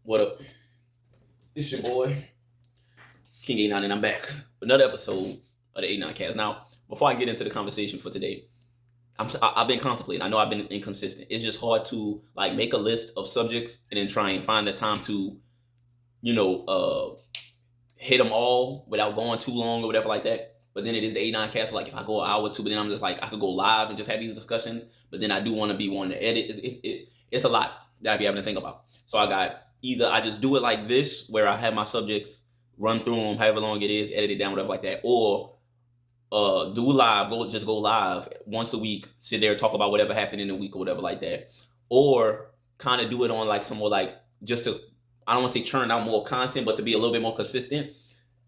What up? It's your boy, King 89, and I'm back with another episode of the 89 Cast. Now, before I get into the conversation for today, I've been contemplating. I know I've been inconsistent. It's just hard to make a list of subjects and then try and find the time to, hit them all without going too long or whatever like that. But then it is the 89 Cast. So if I go an hour or two, but then I'm just I could go live and just have these discussions. But then I do want to be one to edit. It's a lot that I be having to think about. So I got either I just do it like this, where I have my subjects, run through them however long it is, edit it down, whatever like that, or do live, go live once a week, sit there, talk about whatever happened in the week or whatever like that, or kind of do it on some more just to, I don't want to say churn out more content, but to be a little bit more consistent.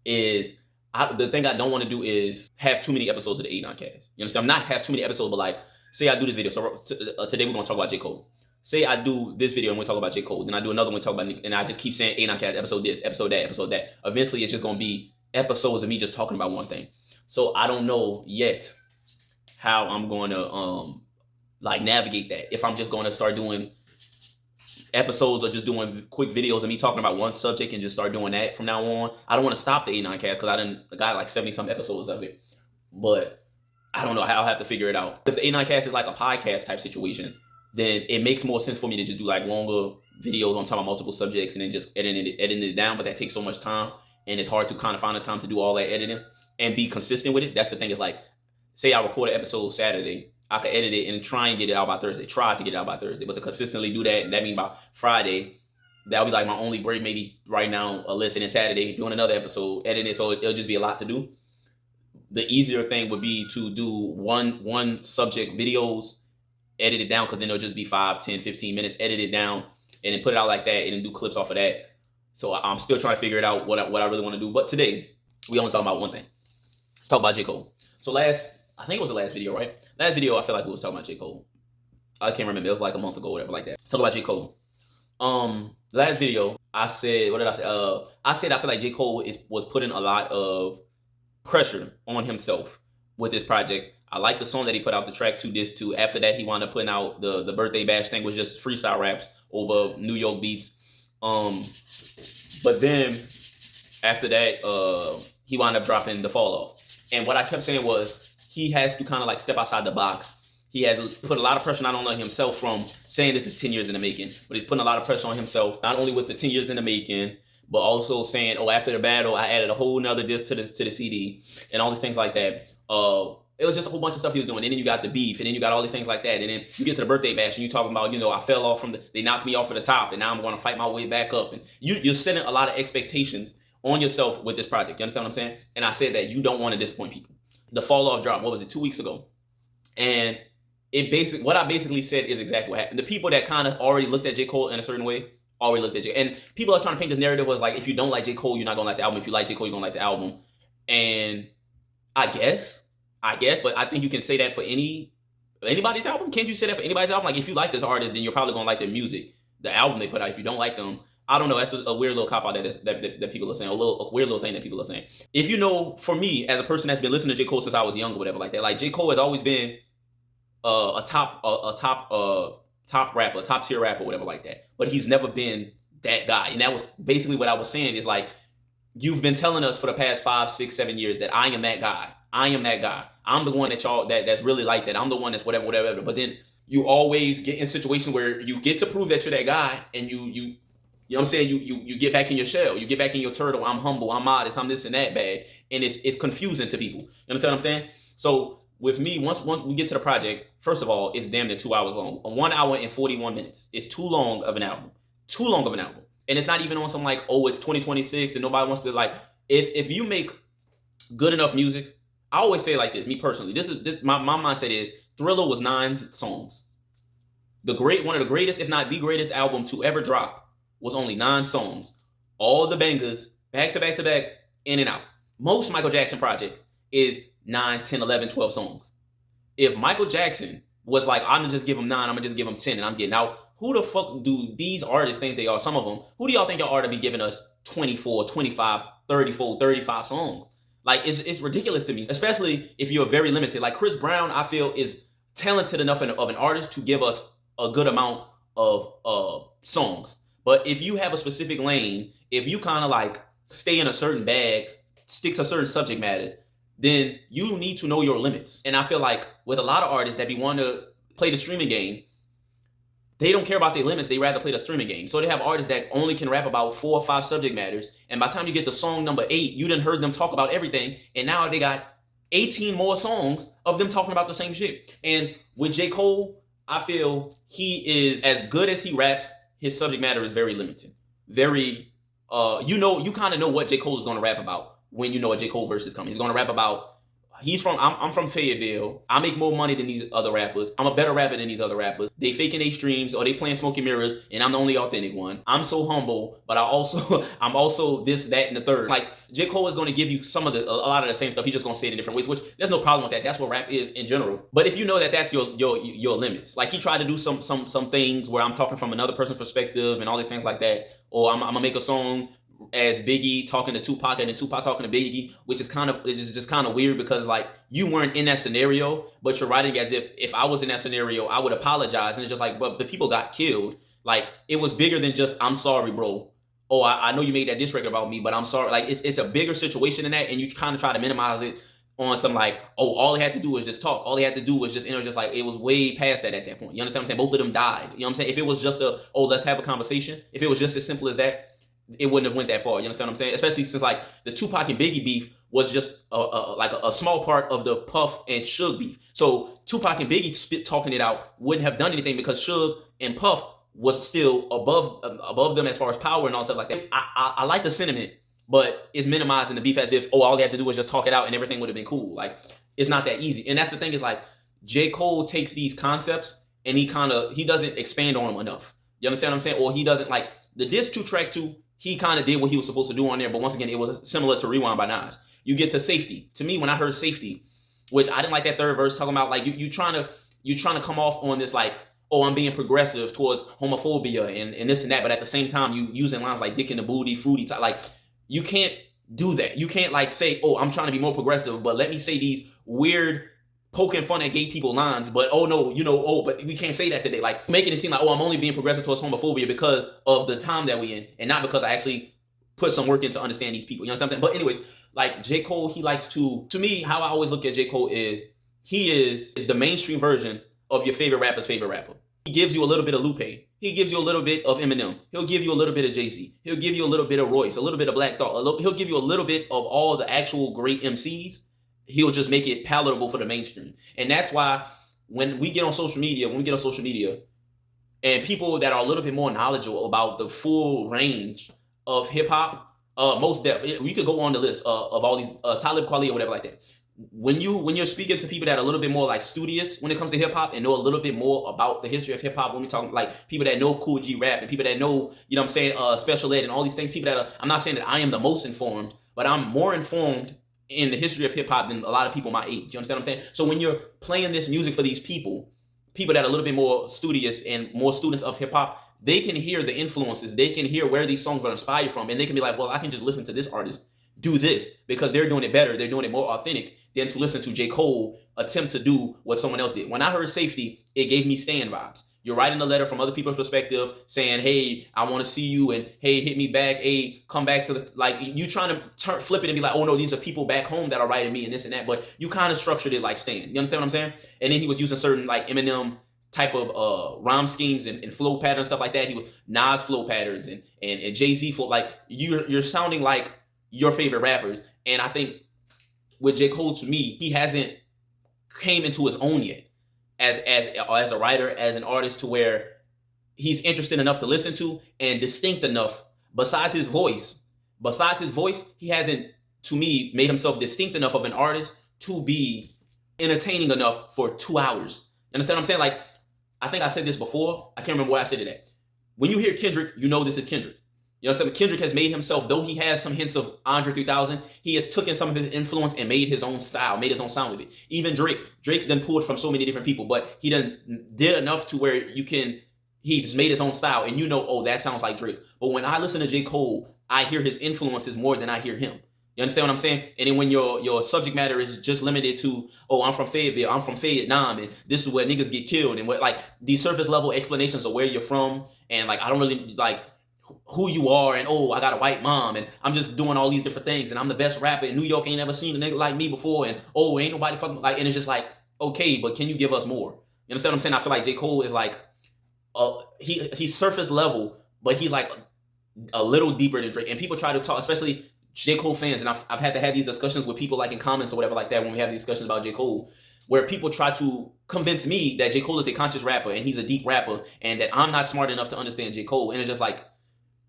The thing I don't want to do is have too many episodes of the 89 Cast. You understand? I'm not have too many episodes, but say I do this video. So today we're gonna talk about J.Cole. Say I do this video and we talk about J.Cole, then I do another one talk about Nick, and I just keep saying 89 Cast, episode this, episode that, episode that. Eventually it's just gonna be episodes of me just talking about one thing. So I don't know yet how I'm going to navigate that. If I'm just going to start doing episodes or just doing quick videos of me talking about one subject and just start doing that from now on. I don't want to stop the 89 Cast because I got 70 some episodes of it, but I don't know. I'll have to figure it out. If the 89 Cast is like a podcast type situation, then it makes more sense for me to just do longer videos on talking about multiple subjects and then just editing it down. But that takes so much time, and it's hard to kind of find the time to do all that editing and be consistent with it. That's the thing. Is say I record an episode Saturday, I could edit it and try and get it out by Thursday. Try to get it out by Thursday, but to consistently do that means by Friday, that'll be my only break. Maybe right now, listening Saturday, doing another episode, editing it. So it'll just be a lot to do. The easier thing would be to do one subject videos, edit it down, because then it'll just be 5, 10, 15 minutes, edit it down, and then put it out like that, and then do clips off of that. So I'm still trying to figure it out what I really want to do. But today, we only talk about one thing. Let's talk about J.Cole. So I think it was the last video, right? Last video, I feel like we was talking about J.Cole. I can't remember. It was a month ago, whatever like that. Let's talk about J.Cole. Last video, I said, what did I say? I said I feel like J.Cole was putting a lot of pressure on himself with this project. I like the song that he put out, the track to this too. After that, he wound up putting out the birthday bash thing, was just freestyle raps over New York beats. But then after that, he wound up dropping the Fall Off. And what I kept saying was he has to kind of step outside the box. He has put a lot of pressure not only on himself from saying this is 10 years in the making, but he's putting a lot of pressure on himself, not only with the 10 years in the making, but also saying, after the battle, I added a whole nother disc to the CD and all these things like that. It was just a whole bunch of stuff he was doing. And then you got the beef, and then you got all these things like that. And then you get to the birthday bash, and you talking about, I fell off they knocked me off of the top, and now I'm going to fight my way back up. And you're setting a lot of expectations on yourself with this project. You understand what I'm saying? And I said that you don't want to disappoint people. The Fall Off drop, what was it, 2 weeks ago? And what I basically said is exactly what happened. The people that kind of already looked at J.Cole in a certain way, already looked at J. And people are trying to paint this narrative was if you don't like J.Cole, you're not going to like the album. If you like J.Cole, you're going to like the album. And I guess, but I think you can say that for anybody's album. Can't you say that for anybody's album? If you like this artist, then you're probably going to like their music, the album they put out. If you don't like them, I don't know. That's a weird little cop out that people are saying. A weird little thing that people are saying. If for me, as a person that's been listening to J.Cole since I was young or whatever like that, J.Cole has always been a top rapper, top tier rapper, whatever like that. But he's never been that guy. And that was basically what I was saying is you've been telling us for the past 5, 6, 7 years that I am that guy. I am that guy. I'm the one that's really like that. I'm the one that's whatever. But then you always get in situations where you get to prove that you're that guy, and you know what I'm saying? You get back in your shell. You get back in your turtle. I'm humble. I'm modest. I'm this and that bag. And it's confusing to people. You understand what I'm saying? So with me, once we get to the project, first of all, it's damn near 2 hours long. 1 hour and 41 minutes. It's too long of an album. Too long of an album. And it's not even on some it's 2026 and nobody wants to if you make good enough music. I always say it like this, me personally. This my mindset is Thriller was 9 songs. One of the greatest, if not the greatest album to ever drop was only 9 songs. All the bangers, back to back to back, in and out. Most Michael Jackson projects is 9, 10, 11, 12 songs. If Michael Jackson was I'm going to just give him 9, I'm going to just give him 10, and I'm getting out. Who the fuck do these artists think they are? Some of them. Who do y'all think y'all are to be giving us 24, 25, 34, 35 songs? It's ridiculous to me, especially if you're very limited. Chris Brown, I feel, is talented enough of an artist to give us a good amount of songs. But if you have a specific lane, if you kind of like stay in a certain bag, stick to certain subject matters, then you need to know your limits. And I feel like with a lot of artists that be wanting to play the streaming game, they don't care about their limits. They rather play the streaming game. So they have artists that only can rap about 4 or 5 subject matters. And by the time you get to song number 8, you done heard them talk about everything. And now they got 18 more songs of them talking about the same shit. And with J. Cole, I feel he is as good as he raps. His subject matter is very limited. Very, you kind of know what J. Cole is going to rap about when you know a J. Cole verse is coming. He's going to rap about, I'm from Fayetteville. I make more money than these other rappers. I'm a better rapper than these other rappers. They faking their streams or they playing smoke and mirrors, and I'm the only authentic one. I'm so humble, but I'm also this, that, and the third. Like, J. Cole is going to give you a lot of the same stuff. He's just going to say it in different ways, which there's no problem with that. That's what rap is in general. But if you know that that's your limits, like he tried to do some things where I'm talking from another person's perspective and all these things like that, or I'm gonna make a song as Biggie talking to Tupac and then Tupac talking to Biggie, which is just kind of weird because like you weren't in that scenario, but you're writing as if I was in that scenario, I would apologize. And it's just like, but the people got killed. Like it was bigger than just, I'm sorry, bro. Oh, I know you made that diss record about me, but I'm sorry. Like it's a bigger situation than that. And you kind of try to minimize it on some like, oh, all he had to do was just talk. All he had to do was just, just like, it was way past that at that point. You understand what I'm saying? Both of them died. You know what I'm saying? If it was just let's have a conversation. If it was just as simple as that, it wouldn't have went that far. You understand what I'm saying? Especially since like the Tupac and Biggie beef was just a small part of the Puff and Suge beef. So Tupac and Biggie talking it out wouldn't have done anything because Suge and Puff was still above them as far as power and all stuff like that. I like the sentiment, but it's minimizing the beef as if, all they had to do was just talk it out and everything would have been cool. Like it's not that easy. And that's the thing is like J. Cole takes these concepts and he doesn't expand on them enough. You understand what I'm saying? Or he doesn't like the diss 2 track 2. He kind of did what he was supposed to do on there, but once again, it was similar to Rewind by Nas. You get to Safety. To me, when I heard Safety, which I didn't like that third verse talking about like you trying to come off on this like, oh, I'm being progressive towards homophobia and this and that, but at the same time you using lines like dick in the booty, fruity, like you can't do that. You can't like say, oh, I'm trying to be more progressive, but let me say these weird poking fun at gay people lines, but oh no, but we can't say that today. Like making it seem like, oh, I'm only being progressive towards homophobia because of the time that we in, and not because I actually put some work in to understand these people. You know what I'm saying? But anyways, like J. Cole, he likes to me, how I always look at J. Cole is he is the mainstream version of your favorite rapper's favorite rapper. He gives you a little bit of Lupe. He gives you a little bit of Eminem. He'll give you a little bit of Jay-Z. He'll give you a little bit of Royce, a little bit of Black Thought. He'll give you a little bit of all the actual great MCs. He'll just make it palatable for the mainstream. And that's why when we get on social media, and people that are a little bit more knowledgeable about the full range of hip hop, most definitely, we could go on the list of all these Talib Kweli or whatever like that. When you're speaking to people that are a little bit more like studious when it comes to hip hop and know a little bit more about the history of hip hop, when we talk like people that know Cool G rap and people that know, you know what I'm saying, Special Ed and all these things, people that are, I'm not saying that I am the most informed, but I'm more informed in the history of hip hop than a lot of people my age. You understand what I'm saying? So when you're playing this music for these people that are a little bit more studious and more students of hip hop, they can hear the influences, they can hear where these songs are inspired from, and they can be like, well, I can just listen to this artist do this because they're doing it better, they're doing it more authentic than to listen to J. Cole attempt to do what someone else did. When I heard Safety, it gave me Stan vibes. You're writing a letter from other people's perspective saying, hey, I want to see you, and hey, hit me back, hey, come back to the, like, you trying to flip it and be like, oh no, these are people back home that are writing me and this and that, but you kind of structured it like Stan. You understand what I'm saying? And then he was using certain like Eminem type of rhyme schemes and flow patterns, stuff like that. He was Nas flow patterns and Jay-Z flow. Like you're sounding like your favorite rappers. And I think with J. Cole, to me, he hasn't came into his own yet as a writer, as an artist, to where he's interesting enough to listen to and distinct enough. Besides his voice, he hasn't, to me, made himself distinct enough of an artist to be entertaining enough for 2 hours. You understand what I'm saying? Like, I think I said this before. I can't remember where I said it at. When you hear Kendrick, you know this is Kendrick. You know what I'm saying? Kendrick has made himself, though he has some hints of Andre 3000, he has taken some of his influence and made his own style, made his own sound with it. Even Drake then pulled from so many different people, but he done did enough to where he's made his own style and you know, oh, that sounds like Drake. But when I listen to J. Cole, I hear his influences more than I hear him. You understand what I'm saying? And then when your subject matter is just limited to, oh, I'm from Fayetteville, I'm from Vietnam, and this is where niggas get killed, and what, like, these surface level explanations of where you're from, and like, I don't really like who you are, and oh, I got a white mom, and I'm just doing all these different things, and I'm the best rapper in New York, ain't never seen a nigga like me before, and oh, ain't nobody fucking like, and it's just like, okay, but can you give us more? You understand what I'm saying? I feel like J. Cole is like, he's surface level, but he's like a little deeper than Drake. And people try to talk, especially J. Cole fans, and I've had to have these discussions with people like in comments or whatever like that when we have these discussions about J. Cole, where people try to convince me that J. Cole is a conscious rapper and he's a deep rapper and that I'm not smart enough to understand J. Cole. And it's just like,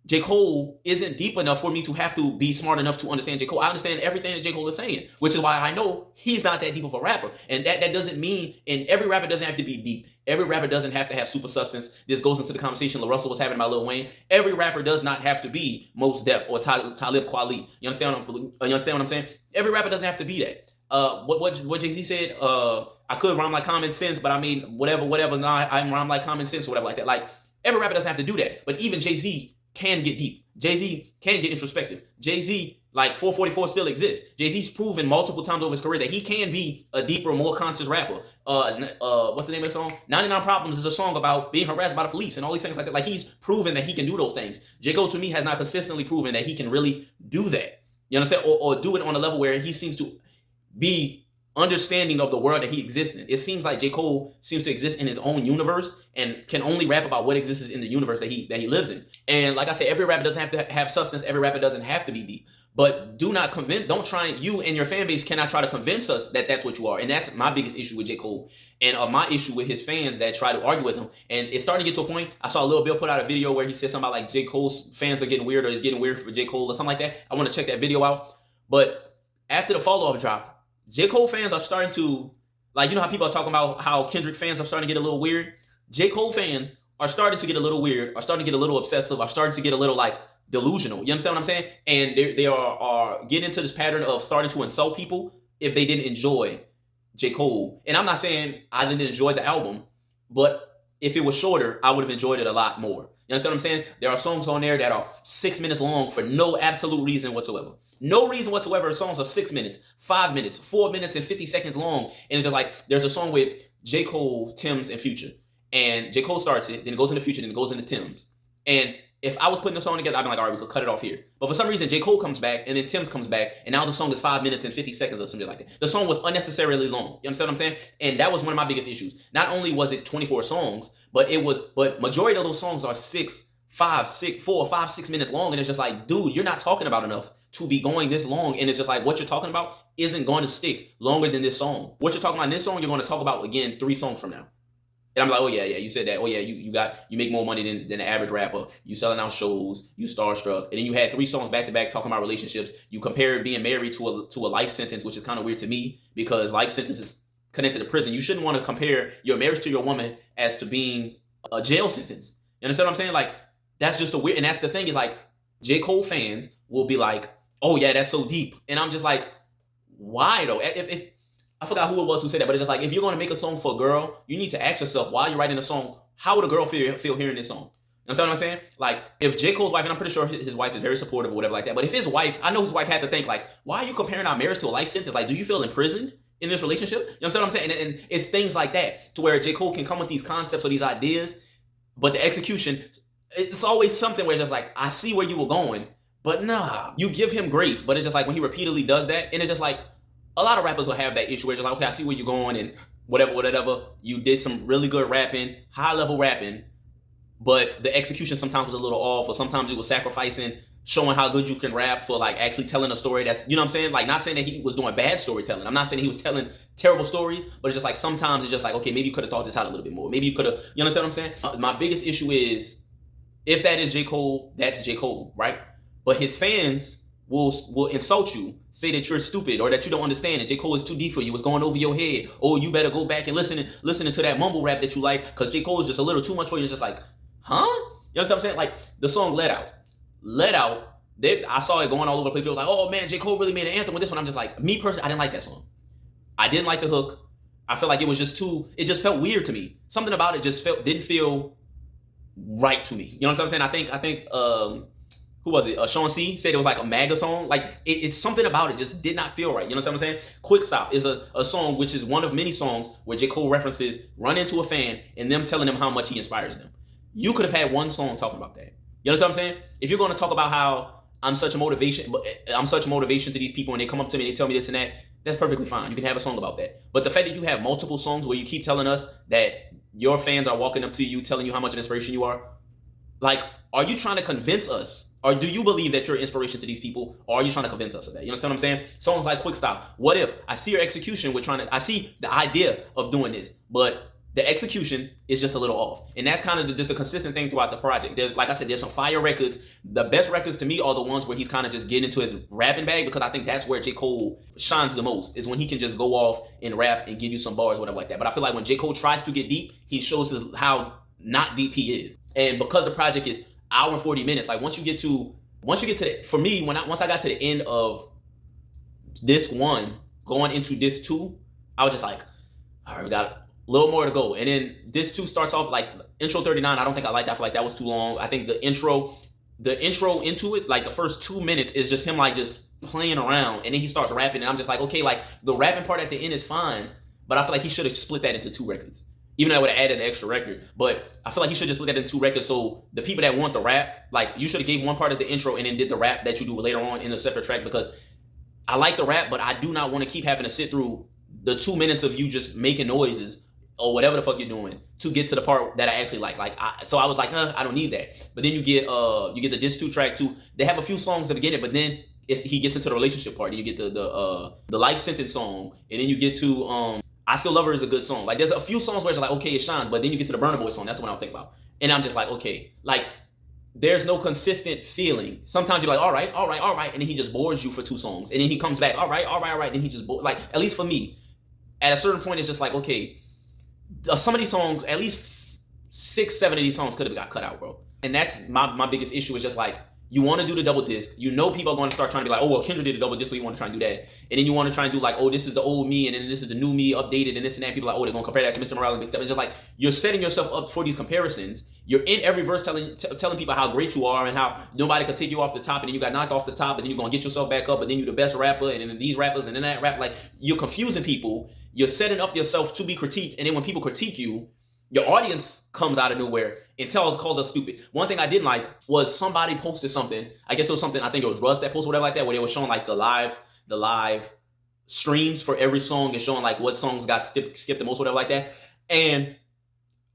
J. Cole isn't deep enough for me to have to be smart enough to understand J. Cole. I understand everything that J. Cole is saying, which is why I know he's not that deep of a rapper. And that doesn't mean, and every rapper doesn't have to be deep. Every rapper doesn't have to have super substance. This goes into the conversation LaRussell was having about Lil Wayne. Every rapper does not have to be Mos Def or Talib Kweli. You understand what I'm saying? Every rapper doesn't have to be that. What Jay-Z said, I could rhyme like common sense, but I mean, whatever, nah, I rhyme like common sense or whatever like that. Like, every rapper doesn't have to do that. But even Jay-Z can get deep. Jay-Z can get introspective. Jay-Z, like 444 still exists. Jay-Z's proven multiple times over his career that he can be a deeper, more conscious rapper. What's the name of the song? 99 Problems is a song about being harassed by the police and all these things like that. Like, he's proven that he can do those things. J. Cole, to me, has not consistently proven that he can really do that. You understand? Or do it on a level where he seems to be understanding of the world that he exists in. It seems like J. Cole seems to exist in his own universe and can only rap about what exists in the universe that he lives in. And like I said, every rapper doesn't have to have substance. Every rapper doesn't have to be deep. But don't try, you and your fan base cannot try to convince us that that's what you are. And that's my biggest issue with J. Cole. And my issue with his fans that try to argue with him. And it's starting to get to a point. I saw Lil Bill put out a video where he said something about like J. Cole's fans are getting weird, or it's getting weird for J. Cole or something like that. I want to check that video out. But after the Fall Off dropped, J. Cole fans are starting to, like, you know how people are talking about how Kendrick fans are starting to get a little weird? J. Cole fans are starting to get a little weird, are starting to get a little obsessive, are starting to get a little, like, delusional. You understand what I'm saying? And they are getting into this pattern of starting to insult people if they didn't enjoy J. Cole. And I'm not saying I didn't enjoy the album, but if it was shorter, I would have enjoyed it a lot more. You understand what I'm saying? There are songs on there that are 6 minutes long for no absolute reason whatsoever. No reason whatsoever. Songs are 6 minutes, 5 minutes, 4 minutes and 50 seconds long. And it's just like, there's a song with J. Cole, Tim's, and Future. And J. Cole starts it, then it goes into Future, then it goes into Tim's. And if I was putting the song together, I'd be like, all right, we could cut it off here. But for some reason, J. Cole comes back, and then Tim's comes back, and now the song is 5 minutes and 50 seconds or something like that. The song was unnecessarily long. You understand what I'm saying? And that was one of my biggest issues. Not only was it 24 songs, but majority of those songs are 4 or 5, 6 minutes long. And it's just like, dude, you're not talking about enough to be going this long. And it's just like, what you're talking about isn't going to stick longer than this song. What you're talking about in this song, you're going to talk about again 3 songs from now. And I'm like, oh yeah, you said that. Oh yeah, you make more money than the average rapper. You selling out shows, you starstruck. And then you had 3 songs back to back talking about relationships. You compared being married to a life sentence, which is kind of weird to me because life sentence is connected to prison. You shouldn't want to compare your marriage to your woman as to being a jail sentence. You understand what I'm saying? Like, that's just a weird, and that's the thing is like, J. Cole fans will be like, oh yeah, that's so deep. And I'm just like, why though? If I forgot who it was who said that, but it's just like, if you're going to make a song for a girl, you need to ask yourself while you're writing a song, how would a girl feel hearing this song? You understand what I'm saying? Like, if J. Cole's wife, and I'm pretty sure his wife is very supportive or whatever like that, but if his wife, I know his wife had to think like, why are you comparing our marriage to a life sentence? Like, do you feel imprisoned in this relationship? You understand what I'm saying? And it's things like that to where J. Cole can come with these concepts or these ideas, but the execution, it's always something where it's just like, I see where you were going, but nah, you give him grace. But it's just like when he repeatedly does that, and it's just like, a lot of rappers will have that issue where it's like, okay, I see where you're going and whatever. You did some really good rapping, high level rapping, but the execution sometimes was a little off, or sometimes it was sacrificing showing how good you can rap for like actually telling a story that's, you know what I'm saying? Like, not saying that he was doing bad storytelling. I'm not saying he was telling terrible stories, but it's just like sometimes it's just like, okay, maybe you could have thought this out a little bit more. Maybe you could have, you understand what I'm saying? My biggest issue is, if that is J. Cole, that's J. Cole, right? But his fans will insult you, say that you're stupid or that you don't understand, and J. Cole is too deep for you, it's going over your head. Oh, you better go back and listening to that mumble rap that you like, because J. Cole is just a little too much for you. It's just like, huh? You understand what I'm saying? Like, the song Let Out, I saw it going all over the place. People were like, oh man, J. Cole really made an anthem with this one. I'm just like, me personally, I didn't like that song. I didn't like the hook. I felt like it was just it just felt weird to me. Something about it just didn't feel right to me. You know what I'm saying? I think who was it? Sean C said it was like a MAGA song. Like, it's something about it just did not feel right. You know what I'm saying? Quick Stop is a song which is one of many songs where J. Cole references run into a fan and them telling him how much he inspires them. You could have had one song talking about that. You understand what I'm saying? If you're going to talk about how I'm such a motivation, I'm such a motivation to these people, and they come up to me and they tell me this and that, that's perfectly fine. You can have a song about that. But the fact that you have multiple songs where you keep telling us that your fans are walking up to you, telling you how much of an inspiration you are, like, are you trying to convince us? Or do you believe that you're an inspiration to these people? Or are you trying to convince us of that? You understand what I'm saying? Songs like Quick Stop. What if I see your execution? I see the idea of doing this, but the execution is just a little off. And that's kind of just a consistent thing throughout the project. There's, like I said, there's some fire records. The best records to me are the ones where he's kind of just getting into his rapping bag, because I think that's where J. Cole shines the most, is when he can just go off and rap and give you some bars, whatever like that. But I feel like when J. Cole tries to get deep, he shows how not deep he is. And because the project is hour and 40 minutes, like once you get to the, for me, once I got to the end of disc 1 going into disc 2, I was just like, all right, we got a little more to go. And then disc 2 starts off like intro 39. I don't think I liked that. I feel like that was too long. I think the intro into it, like the first 2 minutes, is just him like just playing around, and then he starts rapping, and I'm just like, okay, like the rapping part at the end is fine, but I feel like he should have split that into 2 records. Even though I would have added an extra record, but I feel like he should just split that into 2 records. So the people that want the rap, like, you should have gave one part as the intro and then did the rap that you do later on in a separate track, because I like the rap, but I do not want to keep having to sit through the 2 minutes of you just making noises or whatever the fuck you're doing to get to the part that I actually like. So I was like, I don't need that. But then you get the disc 2 track 2. They have a few songs at the beginning, but then he gets into the relationship part. And you get the life sentence song, and then you get to I Still Love Her is a good song. Like, there's a few songs where it's like, okay, it shines, but then you get to the Burna Boy song. That's what I was thinking about. And I'm just like, okay, like, there's no consistent feeling. Sometimes you're like, all right, and then he just bores you for 2 songs, and then he comes back, all right, and then he just like, at least for me, at a certain point, it's just like, okay, some of these songs, at least 6, 7 of these songs could have got cut out, bro. And that's my biggest issue, is just like, you want to do the double disc. You know people are going to start trying to be like, oh, well, Kendrick did a double disc, so you want to try and do that. And then you want to try and do like, oh, this is the old me, and then this is the new me updated, and this and that. People are like, oh, they're going to compare that to Mr. Morale and Big Step. It's just like, you're setting yourself up for these comparisons. You're in every verse telling people how great you are and how nobody could take you off the top, and then you got knocked off the top, and then you're going to get yourself back up, and then you're the best rapper, and then these rappers, and then that rap. Like, you're confusing people. You're setting up yourself to be critiqued, and then when people critique you, your audience comes out of nowhere and calls us stupid. One thing I didn't like was somebody posted something. I guess it was something, I think it was Russ that posted whatever like that, where they were showing like the live streams for every song and showing like what songs got skipped the most, whatever like that. And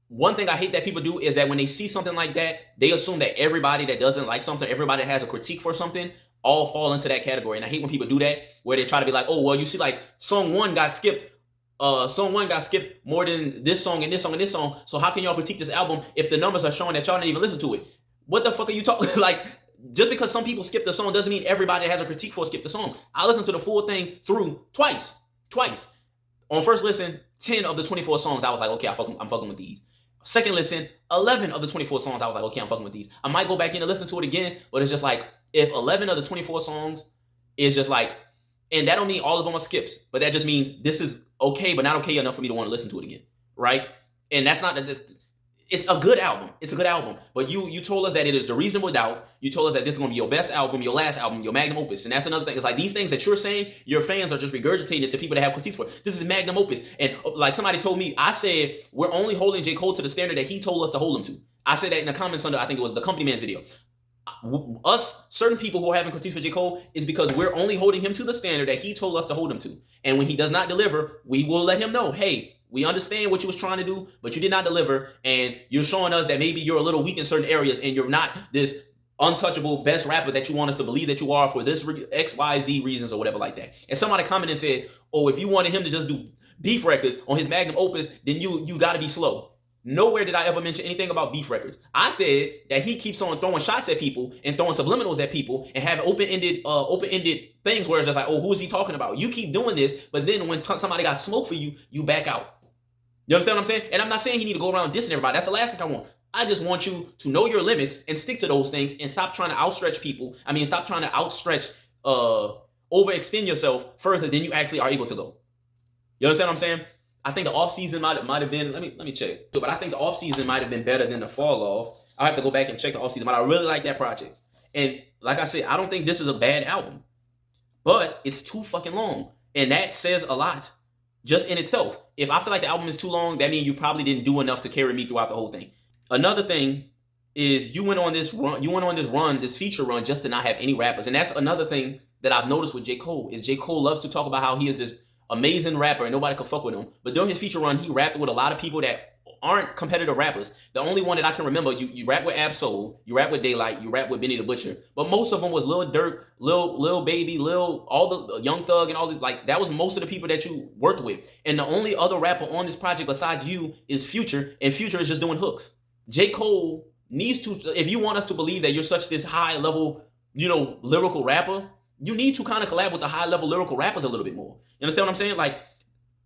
one thing I hate that people do is that when they see something like that, they assume that everybody that doesn't like something, everybody that has a critique for something, all fall into that category. And I hate when people do that, where they try to be like, oh, well, you see, like, song 1 got skipped more than this song and this song and this song. So how can y'all critique this album if the numbers are showing that y'all didn't even listen to it? What the fuck are you talking? Like, just because some people skip the song doesn't mean everybody that has a critique for skip the song. I listened to the full thing through twice. On first listen, 10 of the 24 songs, I was like, okay, I'm fucking with these. Second listen, 11 of the 24 songs, I was like, okay, I'm fucking with these. I might go back in and listen to it again, but it's just like, if 11 of the 24 songs is just like, and that don't mean all of them are skips, but that just means this is okay, but not okay enough for me to want to listen to it again, right? And that's not that. It's a good album. It's a good album. But you told us that it is the reasonable doubt. You told us that this is going to be your best album, your last album, your magnum opus. And that's another thing. It's like these things that you're saying, your fans are just regurgitating it to people that have critiques for. This is magnum opus. And like somebody told me, I said, we're only holding J. Cole to the standard that he told us to hold him to. I said that in the comments under, I think it was the Company Man video. Us, certain people who are having critiques for J. Cole, is because we're only holding him to the standard that he told us to hold him to. And when he does not deliver, we will let him know, hey, we understand what you was trying to do, but you did not deliver, and you're showing us that maybe you're a little weak in certain areas, and you're not this untouchable best rapper that you want us to believe that you are for this X, Y, Z reasons or whatever like that. And somebody commented and said, oh, if you wanted him to just do beef records on his magnum opus, then you got to be slow. Nowhere did I ever mention anything about beef records. I said that he keeps on throwing shots at people and throwing subliminals at people and having open-ended things where it's just like, oh, who is he talking about? You keep doing this, but then when somebody got smoke for you, you back out. You understand what I'm saying? And I'm not saying he need to go around dissing everybody. That's the last thing I want. I just want you to know your limits and stick to those things and stop trying to outstretch people. I mean, stop trying to overextend yourself further than you actually are able to go. You understand what I'm saying? I think the off season might have been, let me check. But I think the off season might have been better than the fall off. I'll have to go back and check the off season, but I really like that project. And like I said, I don't think this is a bad album, but it's too fucking long. And that says a lot just in itself. If I feel like the album is too long, that means you probably didn't do enough to carry me throughout the whole thing. Another thing is you went on this run, this feature run, just to not have any rappers. And that's another thing that I've noticed with J. Cole, is J. Cole loves to talk about how he is this amazing rapper and nobody could fuck with him. But during his feature run, he rapped with a lot of people that aren't competitive rappers. The only one that I can remember, you rap with Ab-Soul, you rap with Daylight, you rap with Benny the Butcher. But most of them was Lil Durk, Lil Baby, all the Young Thug and all this. Like, that was most of the people that you worked with. And the only other rapper on this project besides you is Future, and Future is just doing hooks. J. Cole needs to, if you want us to believe that you're such this high level, lyrical rapper, you need to kind of collab with the high level lyrical rappers a little bit more. You understand what I'm saying? Like,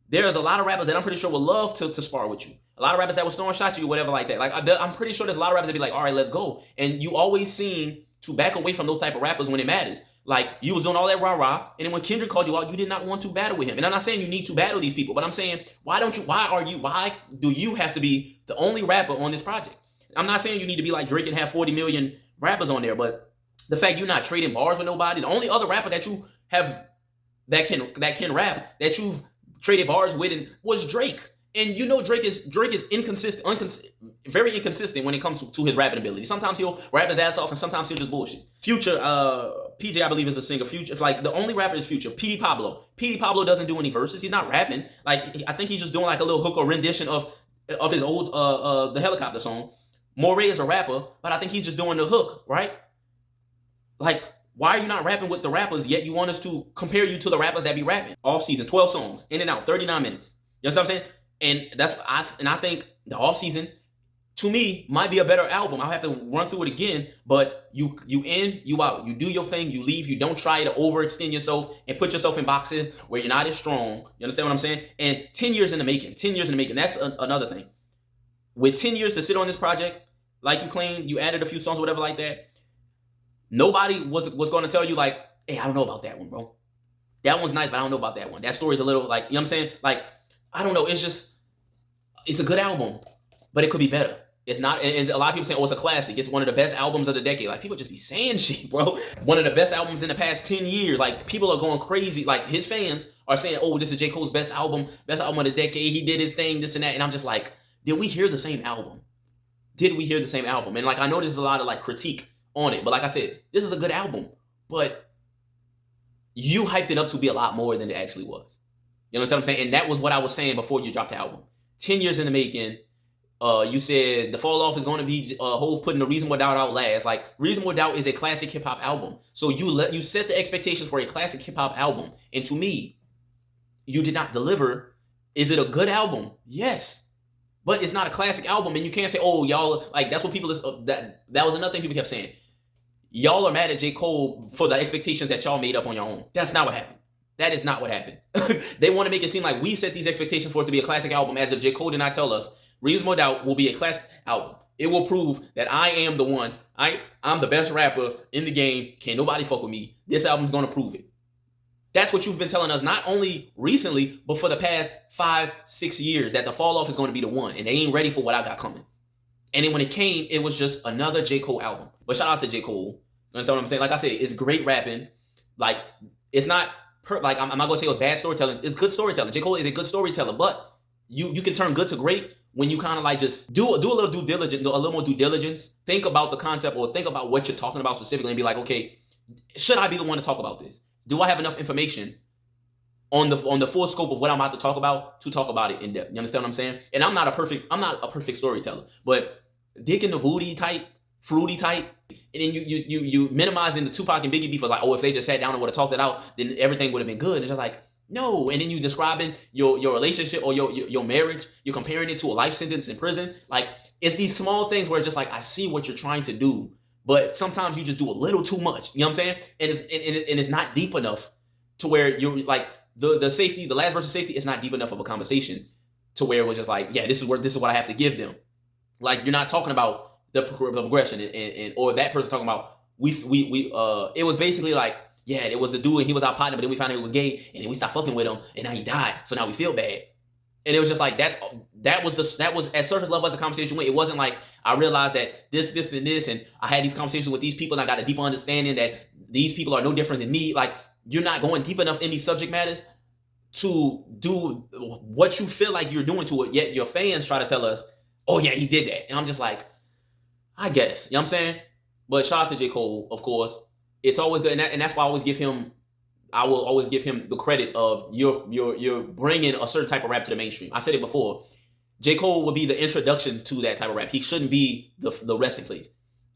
there's a lot of rappers that I'm pretty sure would love to spar with you. A lot of rappers that will throwing shots to you, whatever like that. Like, I'm pretty sure there's a lot of rappers that be like, all right, let's go. And you always seem to back away from those type of rappers when it matters. Like, you was doing all that rah-rah, and then when Kendrick called you out, you did not want to battle with him. And I'm not saying you need to battle these people, but I'm saying, why do you have to be the only rapper on this project? I'm not saying you need to be like Drake and have 40 million rappers on there, but the fact you're not trading bars with nobody, the only other rapper that you have that can rap, that you've traded bars with, was Drake. And Drake is very inconsistent when it comes to his rapping ability. Sometimes he'll rap his ass off, and sometimes he'll just bullshit. Future, PJ, I believe, is a singer. Future, it's like the only rapper is Future. P.D. Pablo doesn't do any verses. He's not rapping. Like, I think he's just doing like a little hook or rendition of his old the Helicopter song. Moray is a rapper, but I think he's just doing the hook, right? Like, why are you not rapping with the rappers, yet you want us to compare you to the rappers that be rapping? Off season, 12 songs, in and out, 39 minutes. You know what I'm saying? And I think the off season, to me, might be a better album. I'll have to run through it again, but you in, you out. You do your thing, you leave. You don't try to overextend yourself and put yourself in boxes where you're not as strong. You understand what I'm saying? And 10 years in the making. 10 years in the making. That's another thing. With 10 years to sit on this project, like you claimed, you added a few songs or whatever like that, nobody was going to tell you like, hey, I don't know about that one, bro. That one's nice, but I don't know about that one. That story's a little like, you know what I'm saying? Like, I don't know. It's a good album, but it could be better. It's not, and a lot of people say, oh, it's a classic. It's one of the best albums of the decade. Like, people just be saying shit, bro. One of the best albums in the past 10 years. Like, people are going crazy. Like, his fans are saying, oh, this is J. Cole's best album of the decade. He did his thing, this and that. And I'm just like, did we hear the same album? And like, I know there's a lot of like critique on it, but like I said, this is a good album, but you hyped it up to be a lot more than it actually was. You know what I'm saying? And that was what I was saying before you dropped the album. 10 years in the making. You said the fall off is going to be Hov putting the Reasonable Doubt out last. Like, Reasonable Doubt is a classic hip hop album, so you set the expectations for a classic hip hop album, and to me, you did not deliver. Is it a good album? Yes, but it's not a classic album, and you can't say, oh, y'all, like, that's what people that was another thing people kept saying. Y'all are mad at J. Cole for the expectations that y'all made up on your own. That's not what happened. That is not what happened. They want to make it seem like we set these expectations for it to be a classic album, as if J. Cole did not tell us Reasonable Doubt will be a classic album. It will prove that I am the one. I'm the best rapper in the game. Can't nobody fuck with me. This album's going to prove it. That's what you've been telling us, not only recently, but for the past 5-6 years, that the fall off is going to be the one, and they ain't ready for what I got coming. And then when it came, it was just another J. Cole album. But shout out to J. Cole. You understand what I'm saying? Like I said, it's great rapping. Like, it's not, I'm not going to say it was bad storytelling. It's good storytelling. J. Cole is a good storyteller, but you can turn good to great when you kind of like just do a little due diligence, a little more due diligence. Think about the concept, or think about what you're talking about specifically, and be like, okay, should I be the one to talk about this? Do I have enough information on the full scope of what I'm about to talk about it in depth? You understand what I'm saying? And I'm not a perfect storyteller, but dick in the booty type, fruity type, and then you minimizing the Tupac and Biggie beef, like, oh, if they just sat down and would have talked it out, then everything would have been good. And it's just like, no. And then you describing your relationship or your marriage, you're comparing it to a life sentence in prison. Like, it's these small things where it's just like, I see what you're trying to do, but sometimes you just do a little too much. You know what I'm saying? And it's not deep enough to where you're like, the safety, the last versus safety is not deep enough of a conversation to where it was just like, yeah, this is what I have to give them. Like, you're not talking about the progression and or that person talking about it was basically like, yeah, it was a dude and he was our partner, but then we found out he was gay, and then we stopped fucking with him, and now he died, so now we feel bad. And it was just like, that was as surface level as the conversation went. It wasn't like, I realized that this and this, and I had these conversations with these people, and I got a deeper understanding that these people are no different than me. Like, you're not going deep enough in these subject matters to do what you feel like you're doing to it, yet your fans try to tell us, oh yeah, he did that. And I'm just like, I guess. You know what I'm saying? But shout out to J. Cole, of course. It's always good, and that's why I will always give him the credit of you're bringing a certain type of rap to the mainstream. I said it before. J. Cole would be the introduction to that type of rap. He shouldn't be the resting place.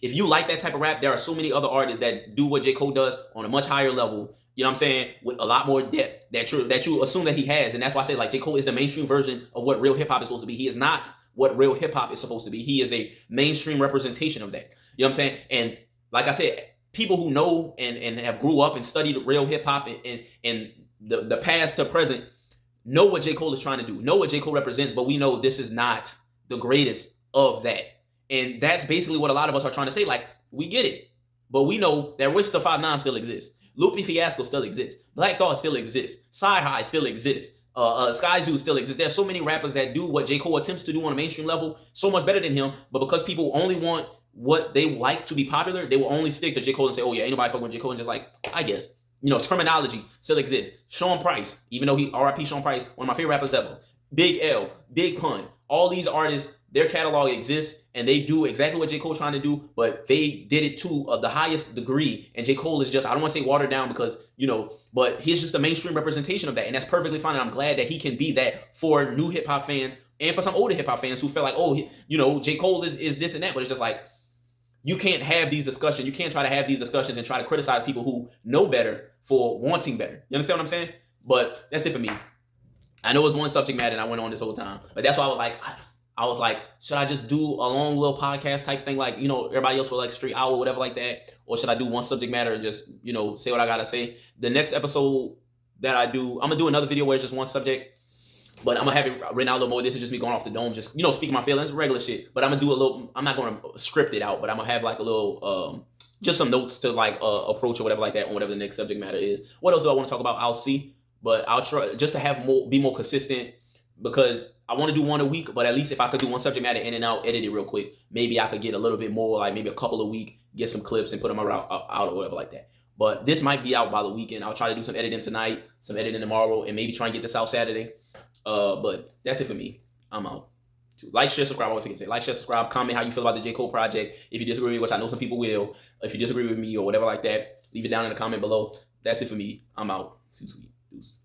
If you like that type of rap, there are so many other artists that do what J. Cole does on a much higher level. You know what I'm saying? With a lot more depth that you assume that he has. And that's why I say like J. Cole is the mainstream version of what real hip hop is supposed to be. He is not what real hip hop is supposed to be. He is a mainstream representation of that. You know what I'm saying? And like I said, people who know and have grew up and studied real hip hop and the past to present know what J. Cole is trying to do, know what J. Cole represents, but we know this is not the greatest of that. And that's basically what a lot of us are trying to say. Like, we get it, but we know that Wish the 5'9" still exists. Loopy Fiasco still exists. Black Thought still exists. Sci High still exists. Sky Zoo still exists. There's so many rappers that do what J. Cole attempts to do on a mainstream level so much better than him, but because people only want what they like to be popular, they will only stick to J. Cole and say, oh yeah, ain't nobody fucking with J. Cole, and just like, I guess. You know, terminology still exists. Sean Price, even though he R.I.P. Sean Price, one of my favorite rappers ever. Big L, Big Pun, all these artists, their catalog exists, and they do exactly what J. Cole's trying to do, but they did it to the highest degree, and J. Cole is just, I don't want to say watered down because, you know, but he's just a mainstream representation of that, and that's perfectly fine, and I'm glad that he can be that for new hip-hop fans, and for some older hip-hop fans who feel like, oh, you know, J. Cole is this and that, but it's just like, you can't have these discussions. You can't try to have these discussions and try to criticize people who know better for wanting better. You understand what I'm saying? But that's it for me. I know it's one subject matter and I went on this whole time. But that's why I was like, should I just do a long little podcast type thing like, you know, everybody else for like a straight hour or whatever like that? Or should I do one subject matter and just, you know, say what I got to say? The next episode that I do, I'm going to do another video where it's just one subject. But I'm going to have it written out a little more. This is just me going off the dome, just, you know, speaking my feelings, regular shit. But I'm going to do a little, I'm not going to script it out, but I'm going to have like a little, just some notes to like approach or whatever like that on whatever the next subject matter is. What else do I want to talk about? I'll see. But I'll try just to have be more consistent because I want to do one a week. But at least if I could do one subject matter in and out, edit it real quick, maybe I could get a little bit more, like maybe a couple a week, get some clips and put them out or whatever like that. But this might be out by the weekend. I'll try to do some editing tonight, some editing tomorrow, and maybe try and get this out Saturday. But that's it for me. I'm out. Like, share, subscribe. I always forget to say like, share, subscribe. Comment how you feel about the J. Cole project. If you disagree with me, which I know some people will. If you disagree with me or whatever like that, leave it down in the comment below. That's it for me. I'm out. Too sweet. Deuce.